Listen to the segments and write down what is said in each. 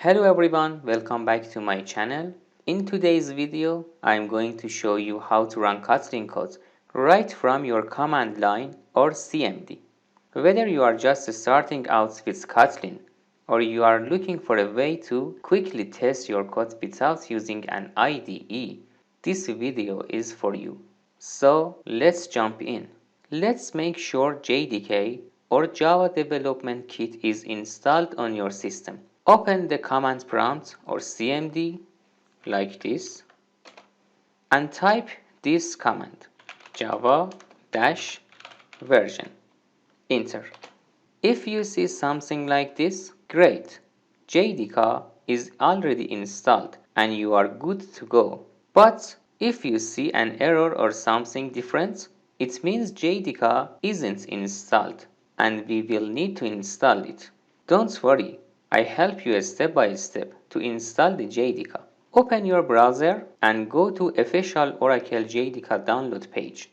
Hello everyone, welcome back to my channel. In today's video, I'm going to show you how to run Kotlin code right from your command line or CMD. Whether you are just starting out with Kotlin or you are looking for a way to quickly test your code without using an IDE, this video is for you. So let's jump in. Let's make sure JDK or Java Development Kit is installed on your system. Open the command prompt or CMD like this and type this command java-version. Enter. If you see something like this, great. JDK is already installed and you are good to go. But if you see an error or something different, it means JDK isn't installed and we will need to install it. Don't worry, I help you step by step to install the JDK. Open your browser and go to official Oracle JDK download page.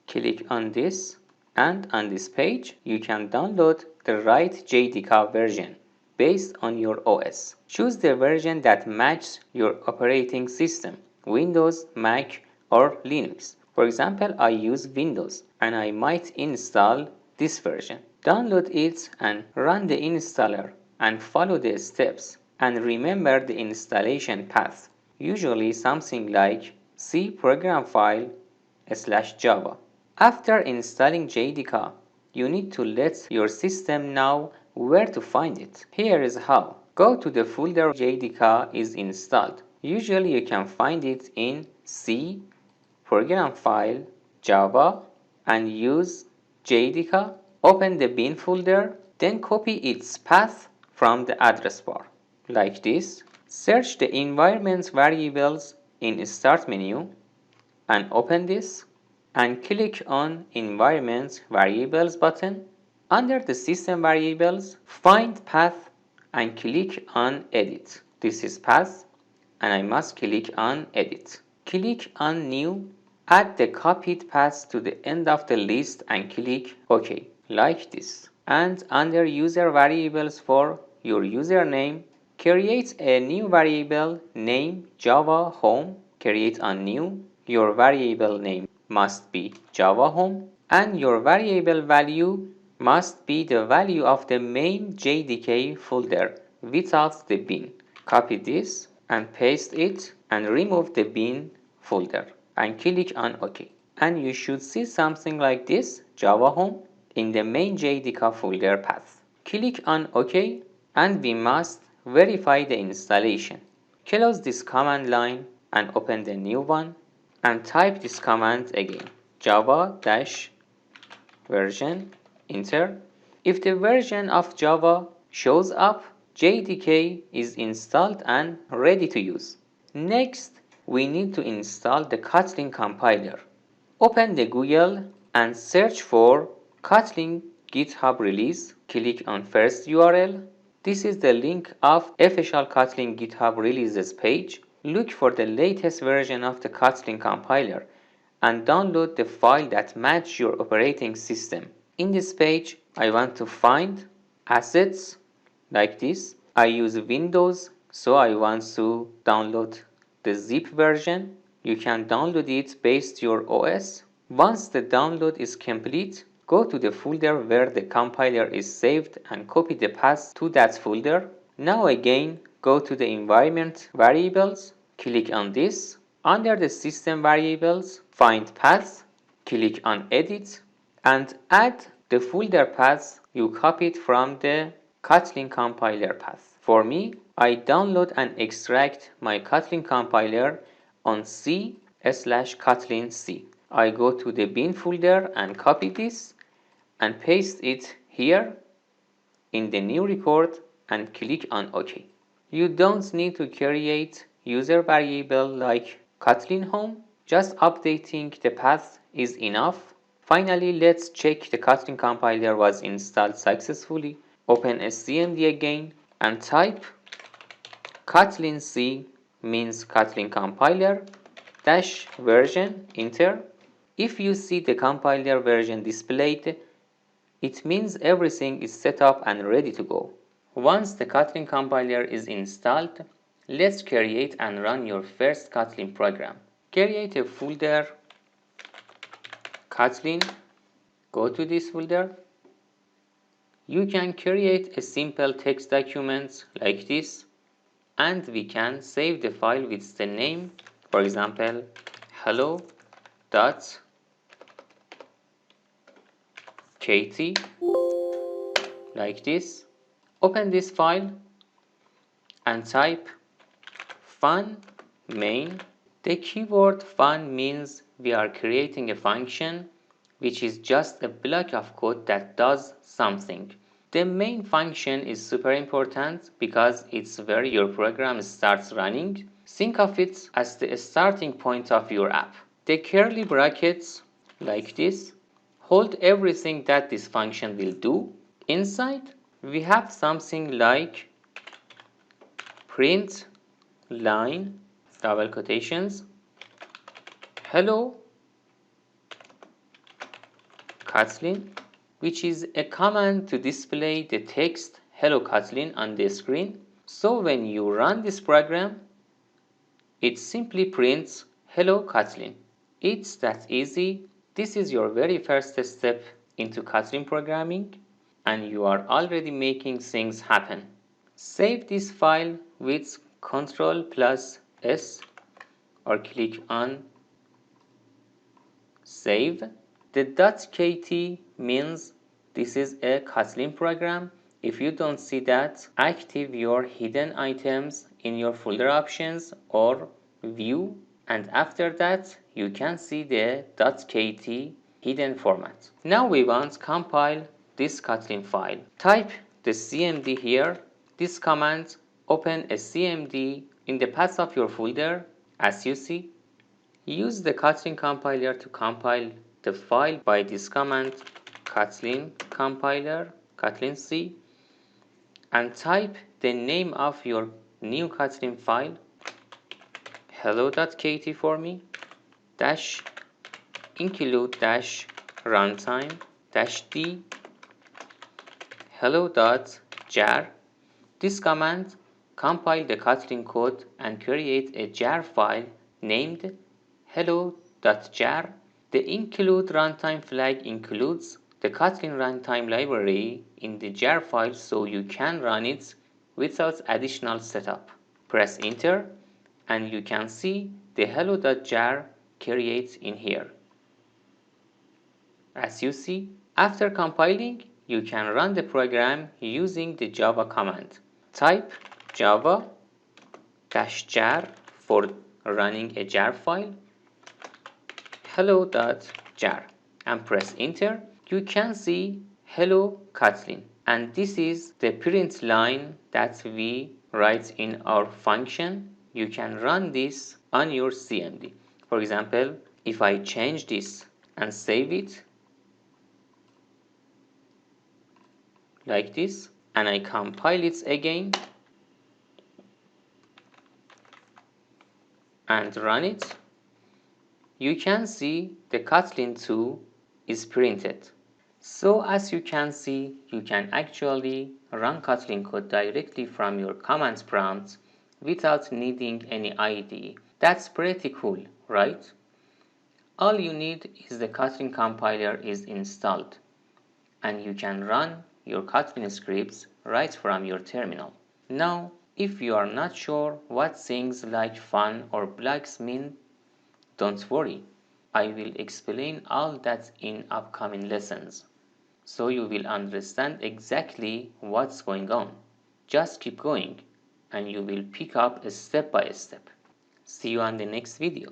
Click on this and on this page you can download the right JDK version based on your OS. Choose the version that matches your operating system, Windows, Mac or Linux. For example, I use Windows and I might install this version. Download it and run the installer and follow the steps and remember the installation path, usually something like C program file /java. After installing JDK, you need to let your system know where to find it. Here is how. Go to the folder JDK is installed. Usually you can find it in C, program file, Java, and use JDK. Open the bin folder, then copy its path from the address bar, like this. Search the environment variables in Start menu and open this and click on Environment Variables button. Under the System Variables, find Path and click on Edit. This is Path and I must click on Edit. Click on New, add the copied path to the end of the list and click OK, like this. And under User Variables for your username, create a new variable name Java Home, create a new. Your variable name must be Java Home and your variable value must be the value of the main JDK folder without the bin. Copy this and paste it and remove the bin folder and click on OK. And you should see something like this, Java Home, in the main JDK folder path. Click on OK and we must verify the installation. Close this command line and open the new one and type this command again, java-version, enter. If the version of Java shows up, JDK is installed and ready to use. Next, we need to install the Kotlin compiler. Open the Google and search for Kotlin GitHub release. Click on first URL. This is the link of official Kotlin GitHub releases page. Look for the latest version of the Kotlin compiler and download the file that matches your operating system. In this page, I want to find assets like this. I use Windows, so I want to download the zip version. You can download it based your OS. Once the download is complete, go to the folder where the compiler is saved and copy the path to that folder. Now again, go to the environment variables, click on this. Under the system variables, find path, click on edit and add the folder path you copied from the Kotlin compiler path. For me, I download and extract my Kotlin compiler on C/Kotlin C. I go to the bin folder and copy this and paste it here in the new record and click on OK. You don't need to create user variable like Kotlin Home, just updating the path is enough. Finally, let's check the Kotlin compiler was installed successfully. Open CMD again and type Kotlin C means Kotlin compiler -version, enter. If you see the compiler version displayed, It means everything is set up and ready to go. Once the Kotlin compiler is installed, let's create and run your first Kotlin program. Create a folder, Kotlin, go to this folder. You can create a simple text document like this, and we can save the file with the name, for example, hello.kt, like this. Open this file and type fun main. The keyword fun means we are creating a function which is just a block of code that does something. The main function is super important because it's where your program starts running. Think of it as the starting point of your app. The curly brackets, like this, hold everything that this function will do. Inside, we have something like print line, double quotations, hello Kotlin, which is a command to display the text hello Kotlin on the screen. So when you run this program, it simply prints hello Kotlin. It's that easy. This is your very first step into Kotlin programming, and you are already making things happen. Save this file with Ctrl+S or click on Save. The .kt means this is a Kotlin program. If you don't see that, active your hidden items in your folder options or view, and after that you can see the .kt hidden format. Now we want to compile this Kotlin file. Type the cmd here. This command open a cmd in the path of your folder as you see. Use the Kotlin compiler to compile the file by this command Kotlin compiler, Kotlin C, and type the name of your new Kotlin file, hello.kt for me, dash include dash runtime dash d hello.jar. This command compile the Kotlin code and create a jar file named hello.jar. The include runtime flag includes the Kotlin runtime library in the jar file so you can run it without additional setup. Press enter and you can see the hello.jar creates in here. As you see, after compiling, you can run the program using the Java command. Type java-jar for running a jar file, hello.jar, and press enter. You can see hello Kotlin, and this is the print line that we write in our function. You can run this on your CMD. For example, if I change this and save it like this, and I compile it again and run it, you can see the Kotlin 2 is printed. So as you can see, you can actually run Kotlin code directly from your commands prompt without needing any IDE. That's pretty cool, right? All you need is the Kotlin compiler is installed, and you can run your Kotlin scripts right from your terminal. Now, if you are not sure what things like fun or blocks mean, don't worry. I will explain all that in upcoming lessons, so you will understand exactly what's going on. Just keep going, and you will pick up step by step. See you on the next video.